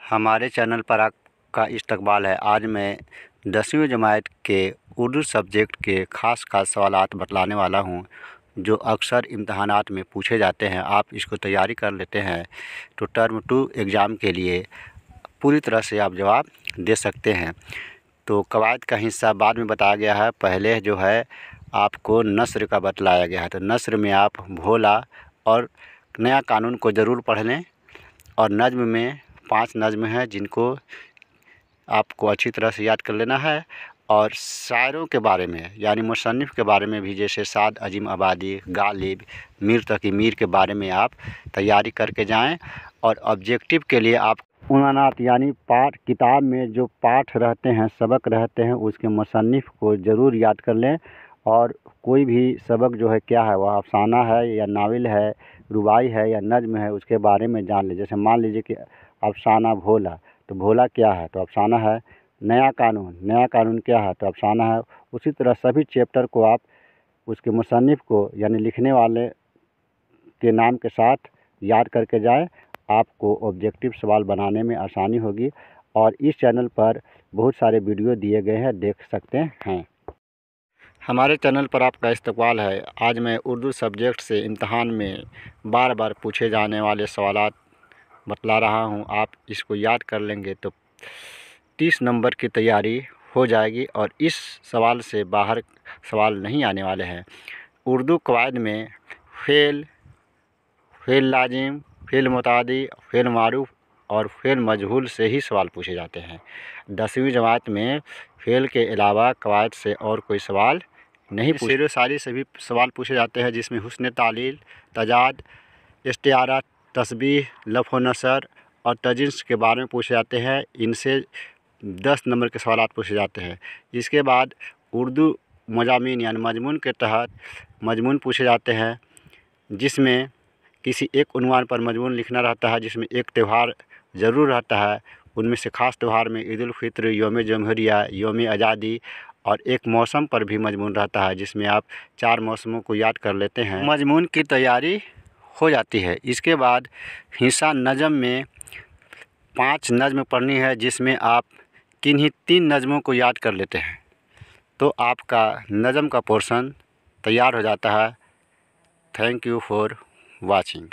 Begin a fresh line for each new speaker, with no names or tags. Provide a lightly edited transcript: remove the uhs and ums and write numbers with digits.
हमारे चैनल पर आपका इस्तकबाल है। आज मैं 10वीं जमात के उर्दू सब्जेक्ट के ख़ास सवालात बतलाने वाला हूँ, जो अक्सर इम्तहानात में पूछे जाते हैं। आप इसको तैयारी कर लेते हैं तो टर्म 2 एग्ज़ाम के लिए पूरी तरह से आप जवाब दे सकते हैं। तो कवायद का हिस्सा बाद में बताया गया है, पहले जो है आपको नस्र का बतलाया गया है। तो नस्र में आप भोला और नया कानून को ज़रूर पढ़ लें, और नज़्म में 5 नज़्म हैं जिनको आपको अच्छी तरह से याद कर लेना है। और शायरों के बारे में यानी मुसन्निफ़ के बारे में भी, जैसे साद अजीम आबादी, गालिब, मीर तकी मीर के बारे में आप तैयारी करके जाएं। और ऑब्जेक्टिव के लिए आप उन्वानात यानी पाठ, किताब में जो पाठ रहते हैं, सबक रहते हैं, उसके मुसन्निफ़ को ज़रूर याद कर लें। और कोई भी सबक जो है क्या है, वह अफ़साना है या नावल है, रुबाई है या नज़्म है, उसके बारे में जान लें। जैसे मान लीजिए कि अफ़साना भोला, तो भोला क्या है, तो अफ़साना है। नया कानून क्या है, तो अफ़साना है। उसी तरह सभी चैप्टर को आप उसके मुसन्निफ़ को यानी लिखने वाले के नाम के साथ याद करके जाएं। आपको ऑब्जेक्टिव सवाल बनाने में आसानी होगी। और इस चैनल पर बहुत सारे वीडियो दिए गए हैं, देख सकते हैं। हमारे चैनल पर आपका इस्तकबाल है। आज मैं उर्दू सब्जेक्ट से इम्तहान में बार बार पूछे जाने वाले सवालात बतला रहा हूँ। आप इसको याद कर लेंगे तो 30 नंबर की तैयारी हो जाएगी, और इस सवाल से बाहर सवाल नहीं आने वाले हैं। उर्दू कवायद में फ़ेल, फ़ेल लाजिम, फ़ेल मुतादी, फ़ेल मारूफ और फ़ेल मजहूल से ही सवाल पूछे जाते हैं। 10वीं जमात में फ़ेल के अलावा कवायद से और कोई सवाल नहीं पूछे। शेर व शायरी से भी सवाल पूछे जाते हैं, जिसमें हुस्न तालील, तजाद, इस्तिआरा, तस्बीह, लफ़ व नसर और तजिन्स के बारे में पूछे जाते हैं। इनसे 10 नंबर के सवालात पूछे जाते हैं। इसके बाद उर्दू मज़ामीन यानी मजमून के तहत मजमून पूछे जाते हैं, जिसमें किसी एक उन्वान पर मजमून लिखना रहता है, जिसमें एक त्यौहार ज़रूर रहता है। उनमें से ख़ास त्यौहार में ईद उल फ़ित्र, यौम जमहूरिया, यौम आज़ादी, और एक मौसम पर भी मजमून रहता है, जिसमें आप 4 मौसमों को याद कर लेते हैं, मजमून की तैयारी हो जाती है। इसके बाद हिस्सा नज़्म में 5 नज़्म पढ़नी है, जिसमें आप किन्हीं 3 नज़्मों को याद कर लेते हैं तो आपका नज़्म का पोर्शन तैयार हो जाता है। Thank you for watching.